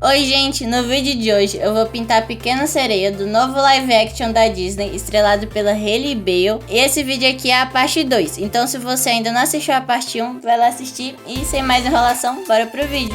Oi gente, no vídeo de hoje eu vou pintar a Pequena Sereia do novo live action da Disney, estrelado pela Hailey Bale. E esse vídeo aqui é a parte 2, então se você ainda não assistiu a parte 1, vai lá assistir e sem mais enrolação, bora pro vídeo.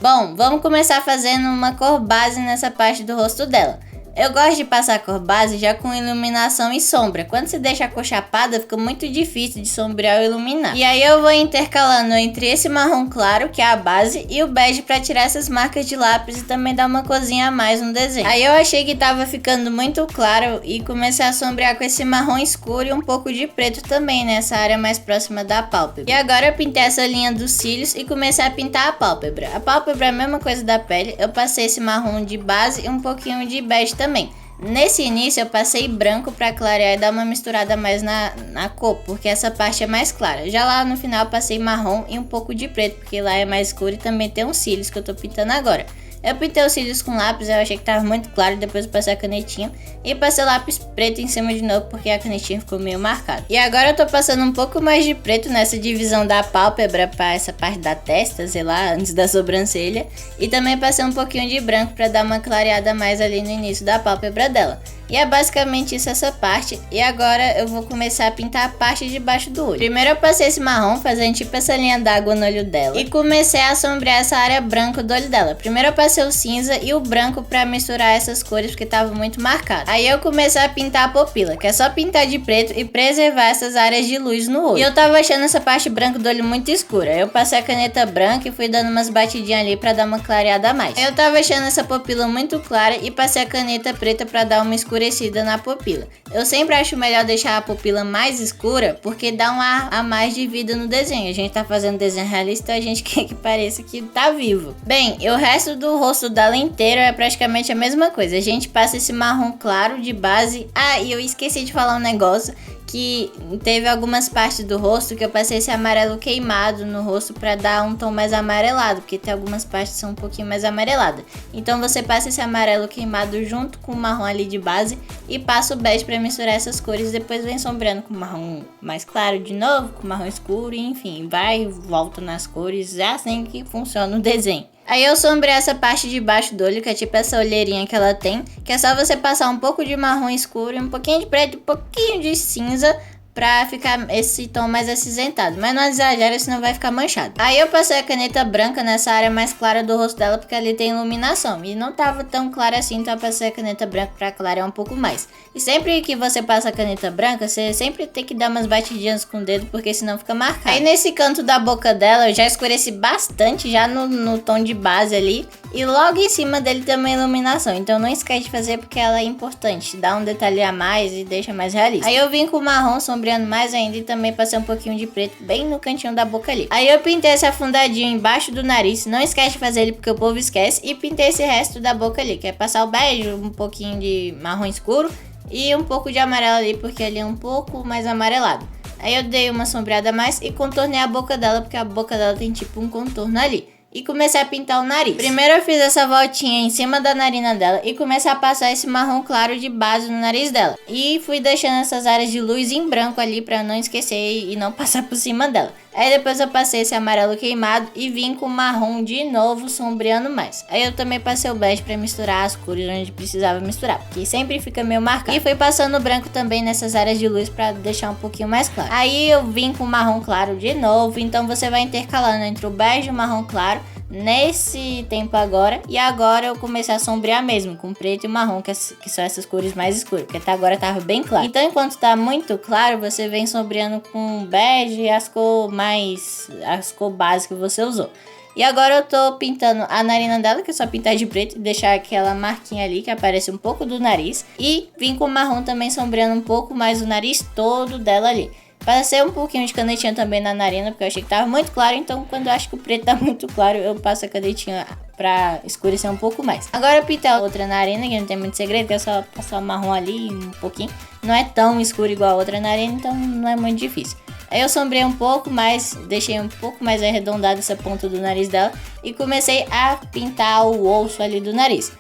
Bom, vamos começar fazendo uma cor base nessa parte do rosto dela. Eu gosto de passar a cor base já com iluminação e sombra. Quando você deixa a cor chapada, fica muito difícil de sombrear ou iluminar. E aí eu vou intercalando entre esse marrom claro, que é a base, e o bege para tirar essas marcas de lápis e também dar uma corzinha a mais no desenho. Aí eu achei que tava ficando muito claro e comecei a sombrear com esse marrom escuro e um pouco de preto também, nessa área mais próxima da pálpebra. E agora eu pintei essa linha dos cílios e comecei a pintar a pálpebra. A pálpebra é a mesma coisa da pele, eu passei esse marrom de base e um pouquinho de bege também. Nesse início eu passei branco para clarear e dar uma misturada mais na cor, porque essa parte é mais clara. Já lá no final eu passei marrom e um pouco de preto, porque lá é mais escuro e também tem uns cílios que eu tô pintando agora. Eu pintei os cílios com lápis, eu achei que tava muito claro, depois eu passei a canetinha e passei lápis preto em cima de novo, porque a canetinha ficou meio marcada. E agora eu tô passando um pouco mais de preto nessa divisão da pálpebra para essa parte da testa, sei lá, antes da sobrancelha. E também passei um pouquinho de branco para dar uma clareada mais ali no início da pálpebra dela. E é basicamente isso essa parte. E agora eu vou começar a pintar a parte de baixo do olho. Primeiro eu passei esse marrom, fazendo tipo essa linha d'água no olho dela. E comecei a sombrear essa área branca do olho dela. Primeiro eu passei o cinza e o branco pra misturar essas cores, porque tava muito marcado. Aí eu comecei a pintar a pupila, que é só pintar de preto e preservar essas áreas de luz no olho. E eu tava achando essa parte branca do olho muito escura. Eu passei a caneta branca e fui dando umas batidinhas ali pra dar uma clareada a mais. Eu tava achando essa pupila muito clara e passei a caneta preta pra dar uma escurecida na pupila. Eu sempre acho melhor deixar a pupila mais escura, porque dá um ar a mais de vida no desenho. A gente tá fazendo desenho realista, a gente quer que pareça que tá vivo. Bem, e o resto do rosto dela inteiro é praticamente a mesma coisa. A gente passa esse marrom claro de base. Ah, e eu esqueci de falar um negócio, que teve algumas partes do rosto que eu passei esse amarelo queimado no rosto para dar um tom mais amarelado, porque tem algumas partes que são um pouquinho mais amareladas. Então você passa esse amarelo queimado junto com o marrom ali de base e passa o bege para misturar essas cores, depois vem sombreando com o marrom mais claro de novo, com o marrom escuro, e enfim, vai e volta nas cores. É assim que funciona o desenho. Aí eu sombrei essa parte de baixo do olho, que é tipo essa olheirinha que ela tem, que é só você passar um pouco de marrom escuro, um pouquinho de preto e um pouquinho de cinza pra ficar esse tom mais acinzentado. Mas não exagera, senão vai ficar manchado. Aí eu passei a caneta branca nessa área mais clara do rosto dela, porque ali tem iluminação. E não tava tão clara assim, então eu passei a caneta branca pra clarear um pouco mais. E sempre que você passa a caneta branca, você sempre tem que dar umas batidinhas com o dedo, porque senão fica marcado. Aí nesse canto da boca dela, eu já escureci bastante, já no tom de base ali. E logo em cima dele também iluminação. Então não esquece de fazer, porque ela é importante. Dá um detalhe a mais e deixa mais realista. Aí eu vim com o marrom sombreando mais ainda e também passei um pouquinho de preto bem no cantinho da boca ali. Aí eu pintei esse afundadinho embaixo do nariz. Não esquece de fazer ele, porque o povo esquece. E pintei esse resto da boca ali, que é passar o bege, um pouquinho de marrom escuro e um pouco de amarelo ali, porque ali é um pouco mais amarelado. Aí eu dei uma sombreada a mais e contornei a boca dela, porque a boca dela tem tipo um contorno ali. E comecei a pintar o nariz. Primeiro eu fiz essa voltinha em cima da narina dela e comecei a passar esse marrom claro de base no nariz dela. E fui deixando essas áreas de luz em branco ali pra não esquecer e não passar por cima dela. Aí depois eu passei esse amarelo queimado e vim com o marrom de novo, sombreando mais. Aí eu também passei o bege pra misturar as cores onde precisava misturar, porque sempre fica meio marcado. E fui passando o branco também nessas áreas de luz pra deixar um pouquinho mais claro. Aí eu vim com o marrom claro de novo, então você vai intercalando entre o bege e o marrom claro nesse tempo agora. E agora eu comecei a sombrear mesmo com preto e marrom, que são essas cores mais escuras, porque até agora tava bem claro. Então enquanto tá muito claro, você vem sombreando com bege e as cores básicas que você usou. E agora eu tô pintando a narina dela, que é só pintar de preto e deixar aquela marquinha ali que aparece um pouco do nariz. E vim com o marrom também sombreando um pouco mais o nariz todo dela ali. Passei um pouquinho de canetinha também na narina, porque eu achei que tava muito claro. Então quando eu acho que o preto tá muito claro, eu passo a canetinha pra escurecer um pouco mais. Agora eu pintei a outra narina, que não tem muito segredo, que é só passar o marrom ali um pouquinho. Não é tão escuro igual a outra narina, então não é muito difícil. Aí eu sombrei um pouco mais, deixei um pouco mais arredondada essa ponta do nariz dela e comecei a pintar o osso ali do nariz.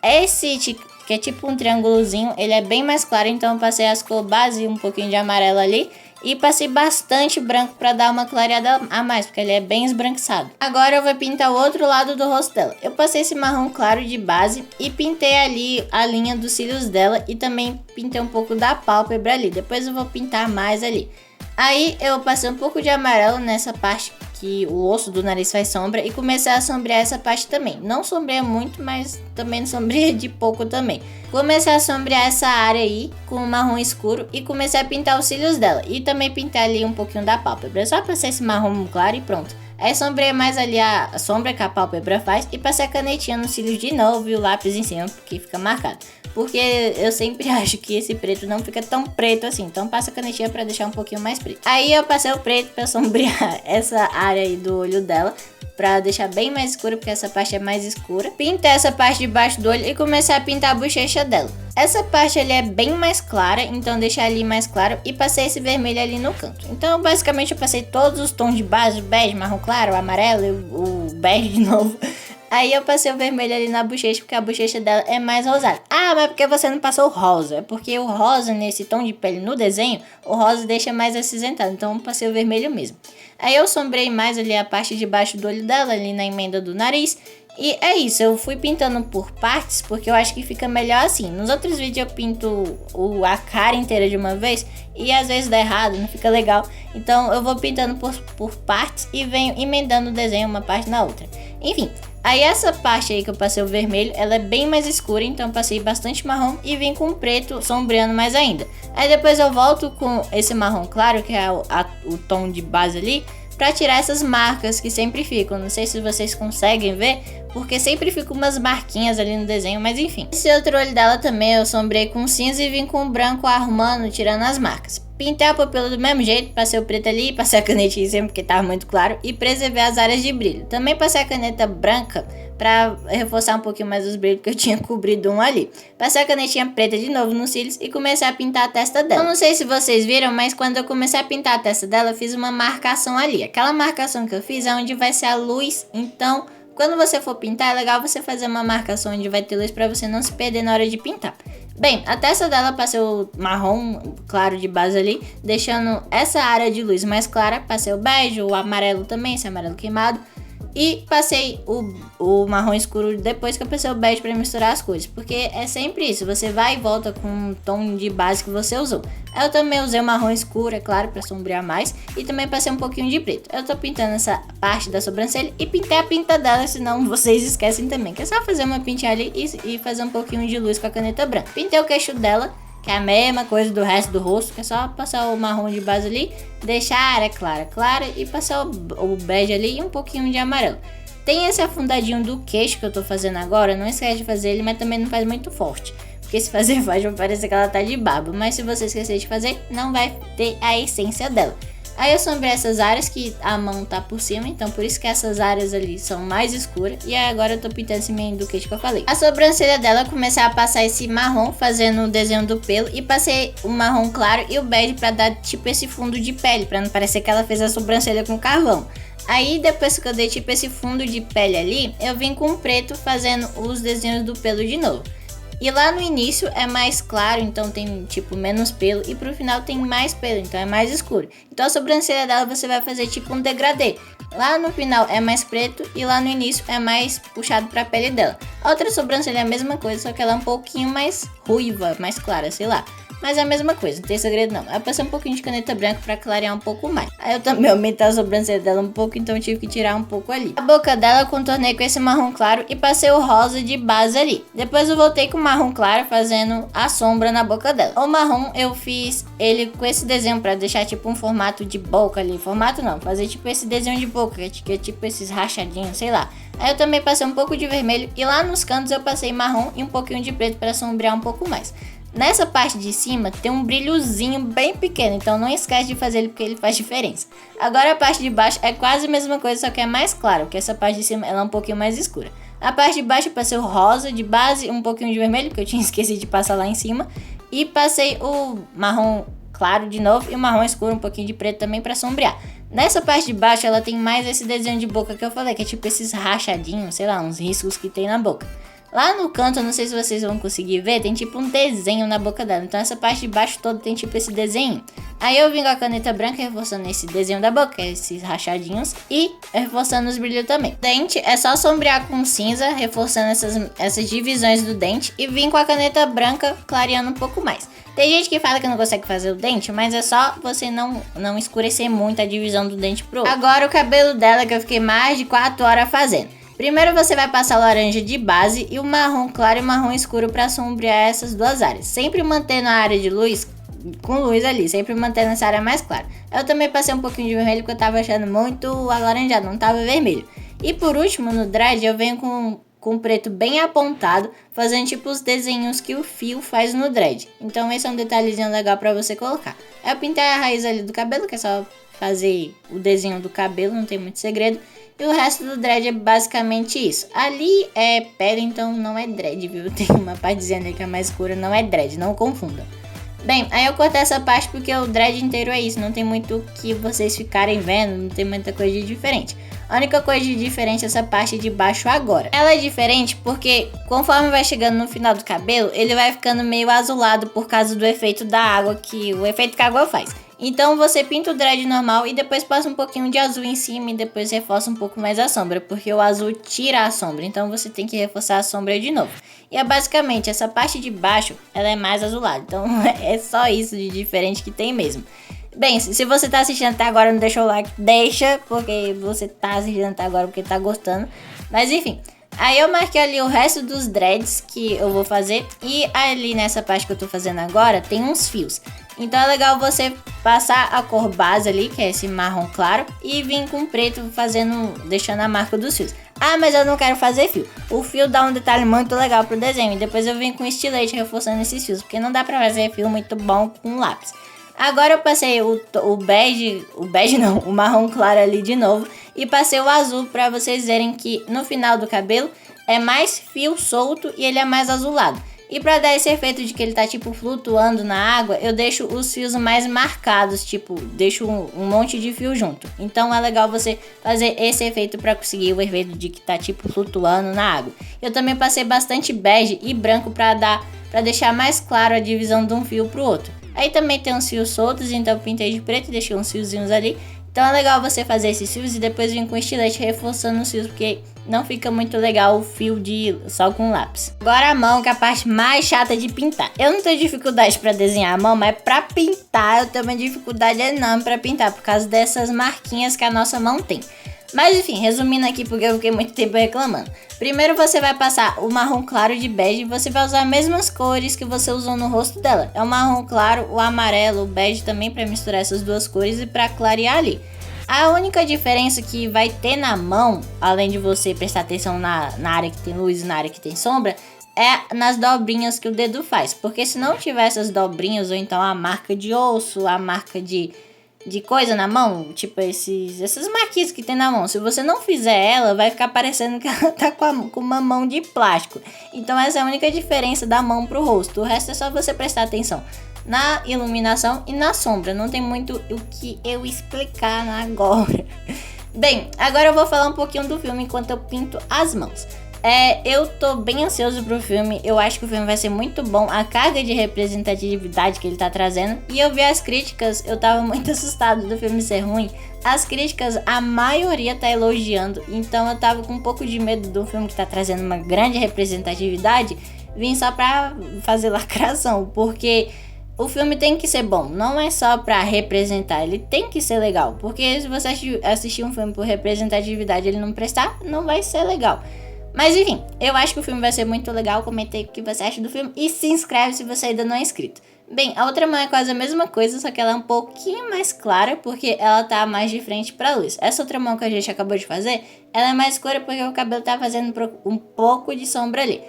Esse que é tipo um triângulozinho, ele é bem mais claro, então eu passei as cores base e um pouquinho de amarelo ali E passei bastante branco pra dar uma clareada a mais, porque ele é bem esbranquiçado. Agora eu vou pintar o outro lado do rosto dela. Eu passei esse marrom claro de base e pintei ali a linha dos cílios dela e também pintei um pouco da pálpebra ali. Depois eu vou pintar mais ali. Aí eu passei um pouco de amarelo nessa parte que o osso do nariz faz sombra e comecei a sombrear essa parte também. Não sombreia muito, mas também não sombreia de pouco também. Comecei a sombrear essa área aí com o marrom escuro e comecei a pintar os cílios dela. E também pintar ali um pouquinho da pálpebra. Só passei esse marrom claro e pronto. Aí sombreei mais ali a sombra que a pálpebra faz e passei a canetinha nos cílios de novo e o lápis em cima porque fica marcado. Porque eu sempre acho que esse preto não fica tão preto assim, então passa a canetinha pra deixar um pouquinho mais preto. Aí eu passei o preto pra sombrear essa área aí do olho dela, pra deixar bem mais escura, porque essa parte é mais escura. Pintei essa parte de baixo do olho e comecei a pintar a bochecha dela. Essa parte ali é bem mais clara, então deixei ali mais claro e passei esse vermelho ali no canto. Então basicamente eu passei todos os tons de base, o bege, marrom claro, o amarelo e o bege de novo. Aí eu passei o vermelho ali na bochecha, porque a bochecha dela é mais rosada. Ah, mas porque você não passou o rosa? É porque o rosa, nesse tom de pele no desenho, o rosa deixa mais acinzentado. Então eu passei o vermelho mesmo. Aí eu sombrei mais ali a parte de baixo do olho dela, ali na emenda do nariz. E é isso, eu fui pintando por partes, porque eu acho que fica melhor assim. Nos outros vídeos eu pinto a cara inteira de uma vez, e às vezes dá errado, não fica legal. Então eu vou pintando por partes e venho emendando o desenho uma parte na outra. Enfim, aí essa parte aí que eu passei o vermelho, ela é bem mais escura, então eu passei bastante marrom e vim com preto sombreando mais ainda. Aí depois eu volto com esse marrom claro, que é o tom de base ali, pra tirar essas marcas que sempre ficam. Não sei se vocês conseguem ver, porque sempre ficam umas marquinhas ali no desenho, mas enfim. Esse outro olho dela também eu sombrei com cinza e vim com o branco arrumando, tirando as marcas. Pintei a pupila do mesmo jeito, passei o preto ali, passei a canetinha em cima porque tava muito claro e preservei as áreas de brilho. Também passei a caneta branca pra reforçar um pouquinho mais os brilhos que eu tinha cobrido um ali. Passei a canetinha preta de novo nos cílios e comecei a pintar a testa dela. Eu não sei se vocês viram, mas quando eu comecei a pintar a testa dela, eu fiz uma marcação ali. Aquela marcação que eu fiz é onde vai ser a luz, então quando você for pintar, é legal você fazer uma marcação onde vai ter luz pra você não se perder na hora de pintar. Bem, a testa dela passei o marrom claro de base ali, deixando essa área de luz mais clara. Passei o bege, o amarelo também, esse amarelo queimado. E passei o marrom escuro depois que eu passei o bege pra misturar as cores. Porque é sempre isso, você vai e volta com um tom de base que você usou. Eu também usei o marrom escuro, é claro, pra sombrear mais. E também passei um pouquinho de preto. Eu tô pintando essa parte da sobrancelha e pintei a pinta dela, senão vocês esquecem também. Que é só fazer uma pintinha ali e fazer um pouquinho de luz com a caneta branca. Pintei o queixo dela, que é a mesma coisa do resto do rosto, que é só passar o marrom de base ali, deixar a área clara e passar o bege ali e um pouquinho de amarelo. Tem esse afundadinho do queixo que eu tô fazendo agora, não esquece de fazer ele, mas também não faz muito forte. Porque se fazer forte vai parecer que ela tá de baba, mas se você esquecer de fazer, não vai ter a essência dela. Aí eu sombrei essas áreas que a mão tá por cima, então por isso que essas áreas ali são mais escuras. E aí agora eu tô pintando esse meio do queixo que eu falei. A sobrancelha dela, eu comecei a passar esse marrom, fazendo o desenho do pelo. E passei o marrom claro e o bege pra dar tipo esse fundo de pele, pra não parecer que ela fez a sobrancelha com carvão. Aí depois que eu dei tipo esse fundo de pele ali, eu vim com o preto fazendo os desenhos do pelo de novo. E lá no início é mais claro, então tem tipo menos pelo. E pro final tem mais pelo, então é mais escuro. Então a sobrancelha dela você vai fazer tipo um degradê. Lá no final é mais preto e lá no início é mais puxado pra pele dela. A outra sobrancelha é a mesma coisa, só que ela é um pouquinho mais ruiva, mais clara, sei lá. Mas é a mesma coisa, não tem segredo não. Aí eu passei um pouquinho de caneta branca pra clarear um pouco mais. Aí eu também aumentei a sobrancelha dela um pouco, então eu tive que tirar um pouco ali. A boca dela eu contornei com esse marrom claro e passei o rosa de base ali. Depois eu voltei com o marrom claro fazendo a sombra na boca dela. O marrom eu fiz ele com esse desenho pra deixar tipo um formato de boca ali. Formato não, fazer tipo esse desenho de boca, que é tipo esses rachadinhos, sei lá. Aí eu também passei um pouco de vermelho e lá nos cantos eu passei marrom e um pouquinho de preto pra sombrear um pouco mais. Nessa parte de cima tem um brilhozinho bem pequeno, então não esquece de fazer ele porque ele faz diferença. Agora a parte de baixo é quase a mesma coisa, só que é mais claro, porque essa parte de cima ela é um pouquinho mais escura. A parte de baixo eu passei o rosa de base, um pouquinho de vermelho, porque eu tinha esquecido de passar lá em cima. E passei o marrom claro de novo e o marrom escuro, um pouquinho de preto também pra sombrear. Nessa parte de baixo ela tem mais esse desenho de boca que eu falei, que é tipo esses rachadinhos, sei lá, uns riscos que tem na boca. Lá no canto, eu não sei se vocês vão conseguir ver, tem tipo um desenho na boca dela. Então essa parte de baixo toda tem tipo esse desenho. Aí eu vim com a caneta branca reforçando esse desenho da boca, esses rachadinhos, e reforçando os brilhos também. Dente é só sombrear com cinza, reforçando essas divisões do dente, e vim com a caneta branca clareando um pouco mais. Tem gente que fala que não consegue fazer o dente, mas é só você não escurecer muito a divisão do dente pro outro. Agora o cabelo dela, que eu fiquei mais de 4 horas fazendo. Primeiro você vai passar o laranja de base e o marrom claro e o marrom escuro para sombrear essas duas áreas. Sempre mantendo a área de luz com luz ali, sempre mantendo essa área mais clara. Eu também passei um pouquinho de vermelho porque eu tava achando muito alaranjado, não tava vermelho. E por último, no dread eu venho com preto bem apontado, fazendo tipo os desenhos que o fio faz no dread. Então esse é um detalhezinho legal pra você colocar. Eu pintei a raiz ali do cabelo, que é só fazer o desenho do cabelo, não tem muito segredo. E o resto do dread é basicamente isso. Ali é pele, então não é dread, viu? Tem uma partezinha ali que é mais escura, não é dread, não confundam. Bem, aí eu cortei essa parte porque o dread inteiro é isso, não tem muito o que vocês ficarem vendo, não tem muita coisa de diferente. A única coisa de diferente é essa parte de baixo agora. Ela é diferente porque conforme vai chegando no final do cabelo, ele vai ficando meio azulado por causa do efeito da água, o efeito que a água faz. Então você pinta o dread normal e depois passa um pouquinho de azul em cima e depois reforça um pouco mais a sombra, porque o azul tira a sombra, então você tem que reforçar a sombra de novo. E é basicamente, essa parte de baixo, ela é mais azulada, então é só isso de diferente que tem mesmo. Bem, se você tá assistindo até agora, não deixou o like, deixa, porque você tá assistindo até agora porque tá gostando. Mas enfim, aí eu marquei ali o resto dos dreads que eu vou fazer e ali nessa parte que eu tô fazendo agora tem uns fios. Então é legal você passar a cor base ali, que é esse marrom claro, e vir com preto deixando a marca dos fios. Ah, mas eu não quero fazer fio. O fio dá um detalhe muito legal pro desenho e depois eu venho com estilete reforçando esses fios, porque não dá pra fazer fio muito bom com lápis. Agora eu passei o marrom claro ali de novo e passei o azul para vocês verem que no final do cabelo é mais fio solto e ele é mais azulado. E para dar esse efeito de que ele tá tipo flutuando na água, eu deixo os fios mais marcados, tipo, deixo um monte de fio junto. Então é legal você fazer esse efeito para conseguir o efeito de que tá tipo flutuando na água. Eu também passei bastante bege e branco para deixar mais claro a divisão de um fio pro outro. Aí também tem uns fios soltos, então eu pintei de preto e deixei uns fiozinhos ali. Então é legal você fazer esses fios e depois vir com estilete reforçando os fios, porque não fica muito legal o fio só com lápis. Agora a mão, que é a parte mais chata de pintar. Eu não tenho dificuldade para desenhar a mão, mas para pintar eu tenho uma dificuldade enorme para pintar, por causa dessas marquinhas que a nossa mão tem. Mas enfim, resumindo aqui porque eu fiquei muito tempo reclamando. Primeiro você vai passar o marrom claro de bege e você vai usar as mesmas cores que você usou no rosto dela. É o marrom claro, o amarelo, o bege também para misturar essas duas cores e para clarear ali. A única diferença que vai ter na mão, além de você prestar atenção na área que tem luz e na área que tem sombra, é nas dobrinhas que o dedo faz. Porque se não tiver essas dobrinhas ou então a marca de osso, a marca de coisa na mão, tipo essas marquinhas que tem na mão, se você não fizer ela, vai ficar parecendo que ela tá com uma mão de plástico. Então essa é a única diferença da mão pro rosto. O resto é só você prestar atenção na iluminação e na sombra. Não tem muito o que eu explicar agora. Bem, agora eu vou falar um pouquinho do filme enquanto eu pinto as mãos. Eu tô bem ansioso pro filme, eu acho que o filme vai ser muito bom, a carga de representatividade que ele tá trazendo. E eu vi as críticas, eu tava muito assustado do filme ser ruim. As críticas, a maioria tá elogiando, então eu tava com um pouco de medo do filme que tá trazendo uma grande representatividade vim só pra fazer lacração, porque o filme tem que ser bom, não é só pra representar, ele tem que ser legal. Porque se você assistir um filme por representatividade e ele não prestar, não vai ser legal. Mas enfim, eu acho que o filme vai ser muito legal. Comentei o que você acha do filme e se inscreve se você ainda não é inscrito. Bem, a outra mão é quase a mesma coisa, só que ela é um pouquinho mais clara porque ela tá mais de frente pra luz. Essa outra mão que a gente acabou de fazer, ela é mais escura porque o cabelo tá fazendo um pouco de sombra ali.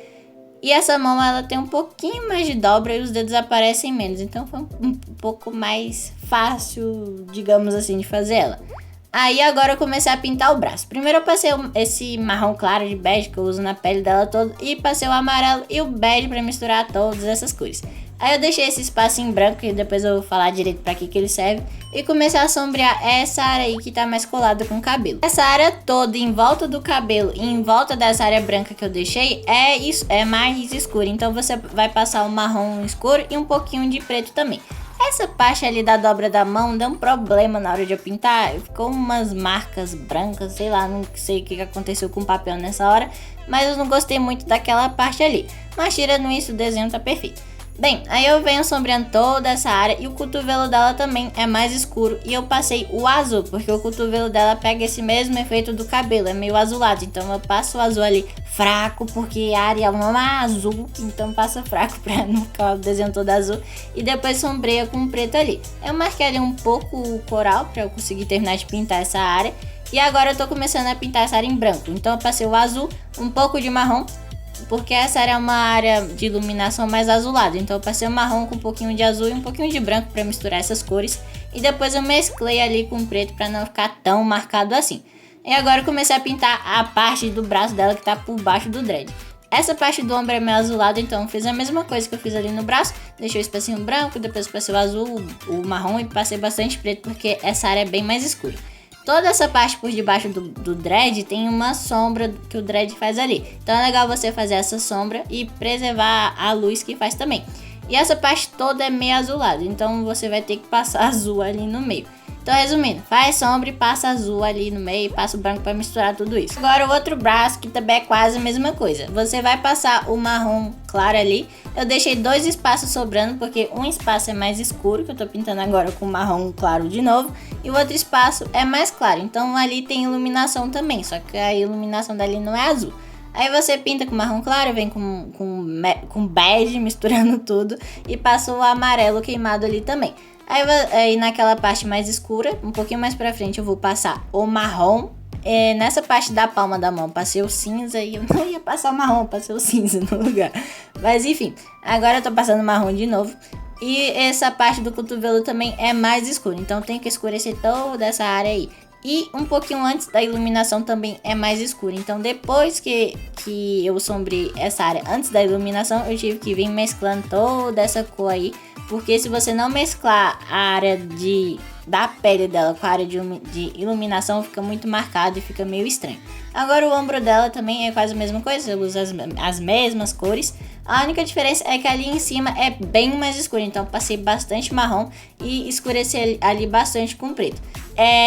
E essa mão, ela tem um pouquinho mais de dobra e os dedos aparecem menos, então foi um pouco mais fácil, digamos assim, de fazer ela. Aí agora eu comecei a pintar o braço. Primeiro eu passei esse marrom claro de bege que eu uso na pele dela toda e passei o amarelo e o bege pra misturar todas essas cores. Aí eu deixei esse espacinho branco, que depois eu vou falar direito pra que ele serve, e comecei a sombrear essa área aí que tá mais colada com o cabelo. Essa área toda em volta do cabelo e em volta dessa área branca que eu deixei é mais escura, então você vai passar o marrom escuro e um pouquinho de preto também. Essa parte ali da dobra da mão deu um problema na hora de eu pintar. Ficou umas marcas brancas, sei lá, não sei o que aconteceu com o papel nessa hora. Mas eu não gostei muito daquela parte ali. Mas tirando isso, o desenho tá perfeito. Bem, aí eu venho sombreando toda essa área e o cotovelo dela também é mais escuro. E eu passei o azul, porque o cotovelo dela pega esse mesmo efeito do cabelo, é meio azulado. Então eu passo o azul ali fraco, porque a área não é azul, então passa fraco pra não ficar o desenho todo azul. E depois sombreia com preto ali. Eu marquei ali um pouco o coral pra eu conseguir terminar de pintar essa área. E agora eu tô começando a pintar essa área em branco. Então eu passei o azul, um pouco de marrom, porque essa área é uma área de iluminação mais azulada. Então eu passei o marrom com um pouquinho de azul e um pouquinho de branco para misturar essas cores. E depois eu mesclei ali com preto para não ficar tão marcado assim. E agora eu comecei a pintar a parte do braço dela que tá por baixo do dread. Essa parte do ombro é meio azulada, então eu fiz a mesma coisa que eu fiz ali no braço. Deixei o espacinho branco, depois passei o azul, o marrom e passei bastante preto, porque essa área é bem mais escura. Toda essa parte por debaixo do dread tem uma sombra que o dread faz ali. Então é legal você fazer essa sombra e preservar a luz que faz também. E essa parte toda é meio azulada, então você vai ter que passar azul ali no meio. Então resumindo, faz sombra e passa azul ali no meio e passa o branco para misturar tudo isso. Agora o outro braço que também é quase a mesma coisa. Você vai passar o marrom claro ali. Eu deixei 2 espaços sobrando porque um espaço é mais escuro, que eu tô pintando agora com marrom claro de novo. E o outro espaço é mais claro, então ali tem iluminação também, só que a iluminação dali não é azul. Aí você pinta com marrom claro, vem com bege misturando tudo e passa o amarelo queimado ali também. Aí naquela parte mais escura, um pouquinho mais pra frente, eu vou passar o marrom. Nessa parte da palma da mão, passei o cinza e eu não ia passar o marrom, passei o cinza no lugar. Mas enfim, agora eu tô passando o marrom de novo. E essa parte do cotovelo também é mais escura, então tem que escurecer toda essa área aí. E um pouquinho antes da iluminação também é mais escura. Então depois que eu sombrei essa área antes da iluminação, eu tive que vir mesclando toda essa cor aí. Porque se você não mesclar a área da pele dela com a área de iluminação, fica muito marcado e fica meio estranho. Agora o ombro dela também é quase a mesma coisa, eu uso as mesmas cores. A única diferença é que ali em cima é bem mais escuro, então passei bastante marrom e escureci ali bastante com preto.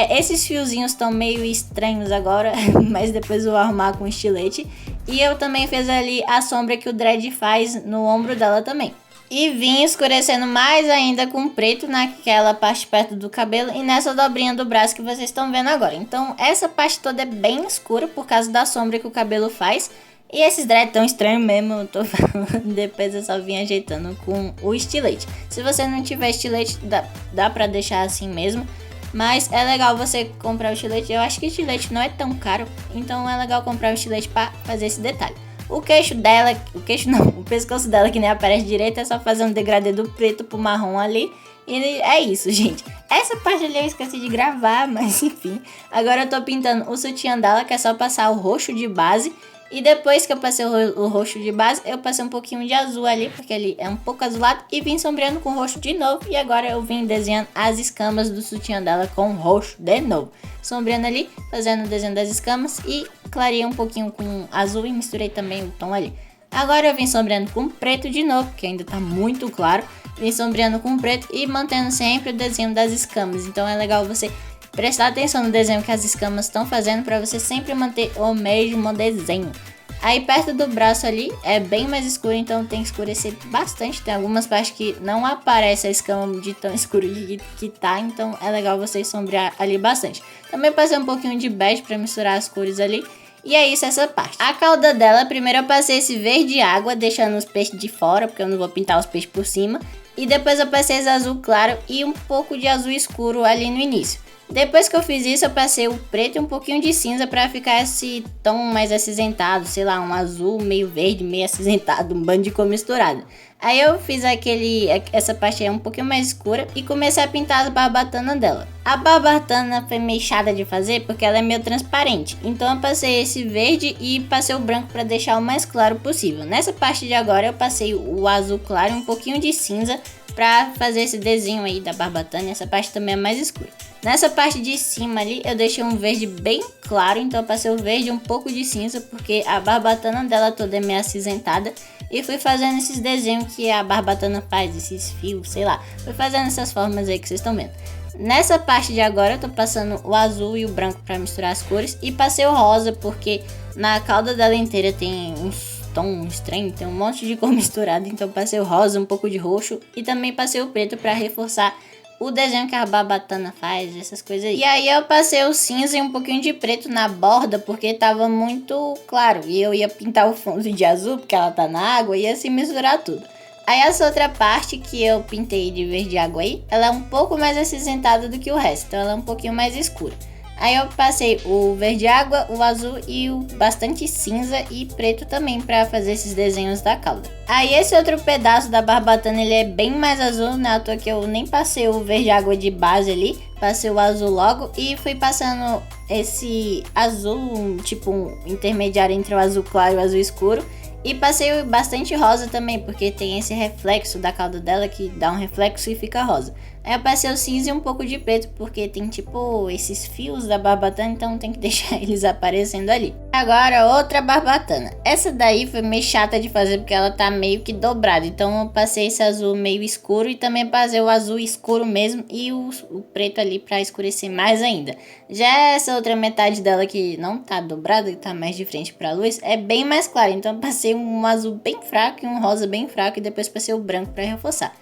Esses fiozinhos estão meio estranhos agora, mas depois eu vou arrumar com estilete. E eu também fiz ali a sombra que o dread faz no ombro dela também. E vim escurecendo mais ainda com preto naquela parte perto do cabelo e nessa dobrinha do braço que vocês estão vendo agora. Então essa parte toda é bem escura por causa da sombra que o cabelo faz. E esses dreads tão estranhos mesmo, eu tô falando, depois eu só vim ajeitando com o estilete. Se você não tiver estilete, dá pra deixar assim mesmo. Mas é legal você comprar o estilete, eu acho que o estilete não é tão caro, então é legal comprar o estilete pra fazer esse detalhe. O pescoço dela que nem aparece direito, é só fazer um degradê do preto pro marrom ali. E é isso, gente. Essa parte ali eu esqueci de gravar, mas enfim. Agora eu tô pintando o sutiã dela, que é só passar o roxo de base. E depois que eu passei o roxo de base, eu passei um pouquinho de azul ali, porque ele é um pouco azulado. E vim sombreando com roxo de novo. E agora eu vim desenhando as escamas do sutiã dela com roxo de novo. Sombreando ali, fazendo o desenho das escamas e clareei um pouquinho com azul e misturei também o tom ali. Agora eu vim sombreando com preto de novo, que ainda tá muito claro. Vim sombreando com preto e mantendo sempre o desenho das escamas. Então é legal você prestar atenção no desenho que as escamas estão fazendo para você sempre manter o mesmo desenho. Aí perto do braço ali é bem mais escuro, então tem que escurecer bastante. Tem algumas partes que não aparece a escama de tão escuro que tá, então é legal você sombrear ali bastante. Também passei um pouquinho de bege para misturar as cores ali. E é isso, essa parte. A cauda dela, primeiro eu passei esse verde água, deixando os peixes de fora, porque eu não vou pintar os peixes por cima. E depois eu passei esse azul claro e um pouco de azul escuro ali no início. Depois que eu fiz isso, eu passei o preto e um pouquinho de cinza pra ficar esse tom mais acinzentado, sei lá, um azul meio verde, meio acinzentado, um bando de cor misturada. Aí eu fiz essa parte aí um pouquinho mais escura e comecei a pintar as barbatanas dela. A barbatana foi meio chata de fazer porque ela é meio transparente. Então eu passei esse verde e passei o branco para deixar o mais claro possível. Nessa parte de agora eu passei o azul claro e um pouquinho de cinza para fazer esse desenho aí da barbatana. Essa parte também é mais escura. Nessa parte de cima ali, eu deixei um verde bem claro, então eu passei o verde e um pouco de cinza, porque a barbatana dela toda é meio acinzentada. E fui fazendo esses desenhos que a barbatana faz, esses fios, sei lá. Fui fazendo essas formas aí que vocês estão vendo. Nessa parte de agora eu tô passando o azul e o branco pra misturar as cores. E passei o rosa porque na cauda dela inteira tem uns tons estranhos, tem um monte de cor misturada. Então passei o rosa, um pouco de roxo e também passei o preto pra reforçar o desenho que a barbatana faz, essas coisas aí. E aí eu passei o cinza e um pouquinho de preto na borda, porque tava muito claro. E eu ia pintar o fundo de azul, porque ela tá na água, e ia assim misturar tudo. Aí essa outra parte que eu pintei de verde água aí, ela é um pouco mais acinzentada do que o resto, então ela é um pouquinho mais escura. Aí eu passei o verde água, o azul e o bastante cinza e preto também para fazer esses desenhos da cauda. Aí esse outro pedaço da barbatana ele é bem mais azul, né? À toa que eu nem passei o verde água de base ali, passei o azul logo e fui passando esse azul, tipo um intermediário entre o azul claro e o azul escuro. E passei bastante rosa também, porque tem esse reflexo da cauda dela que dá um reflexo e fica rosa. Aí eu passei o cinza e um pouco de preto, porque tem tipo esses fios da barbatana, então tem que deixar eles aparecendo ali. Agora outra barbatana. Essa daí foi meio chata de fazer, porque ela tá meio que dobrada. Então eu passei esse azul meio escuro e também passei o azul escuro mesmo e o preto ali pra escurecer mais ainda. Já essa outra metade dela que não tá dobrada, que tá mais de frente pra luz, é bem mais clara. Então eu passei um azul bem fraco e um rosa bem fraco e depois passei o branco pra reforçar.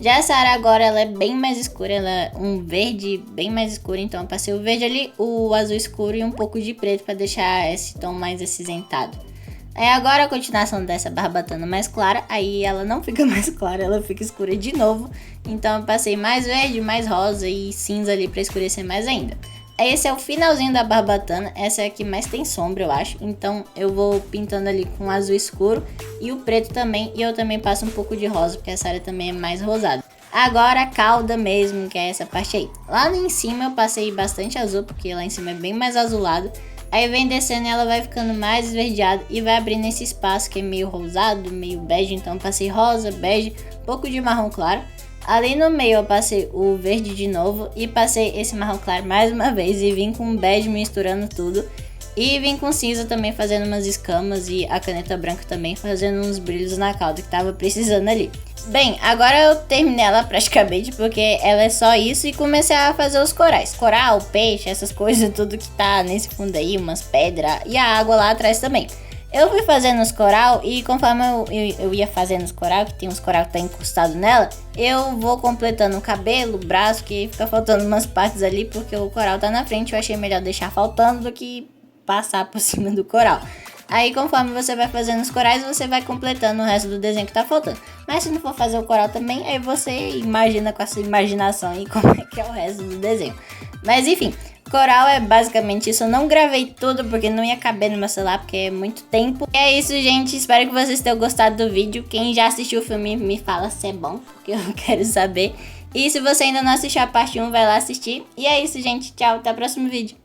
Já essa área agora ela é bem mais escura, ela é um verde bem mais escuro, então eu passei o verde ali, o azul escuro e um pouco de preto para deixar esse tom mais acinzentado. Aí agora a continuação dessa barbatana mais clara, aí ela não fica mais clara, ela fica escura de novo, então eu passei mais verde, mais rosa e cinza ali para escurecer mais ainda. Esse é o finalzinho da barbatana, essa é a que mais tem sombra, eu acho. Então eu vou pintando ali com azul escuro e o preto também. E eu também passo um pouco de rosa, porque essa área também é mais rosada. Agora a cauda mesmo, que é essa parte aí. Lá em cima eu passei bastante azul, porque lá em cima é bem mais azulado. Aí vem descendo e ela vai ficando mais esverdeada e vai abrindo esse espaço que é meio rosado, meio bege. Então eu passei rosa, bege, um pouco de marrom claro. Ali no meio eu passei o verde de novo e passei esse marrom claro mais uma vez e vim com bege misturando tudo. E vim com cinza também fazendo umas escamas e a caneta branca também fazendo uns brilhos na cauda que tava precisando ali. Bem, agora eu terminei ela praticamente porque ela é só isso e comecei a fazer os corais. Coral, peixe, essas coisas, tudo que tá nesse fundo aí, umas pedras e a água lá atrás também. Eu fui fazendo os coral e conforme eu ia fazendo os coral, que tem uns coral que tá encostado nela, eu vou completando o cabelo, o braço, que fica faltando umas partes ali, porque o coral tá na frente, eu achei melhor deixar faltando do que passar por cima do coral. Aí conforme você vai fazendo os corais, você vai completando o resto do desenho que tá faltando. Mas se não for fazer o coral também, aí você imagina com a sua imaginação aí como é que é o resto do desenho. Mas enfim, coral é basicamente isso. Eu não gravei tudo porque não ia caber no meu celular, porque é muito tempo. E é isso, gente. Espero que vocês tenham gostado do vídeo. Quem já assistiu o filme me fala se é bom, porque eu quero saber. E se você ainda não assistiu a parte 1, vai lá assistir. E é isso, gente. Tchau, até o próximo vídeo.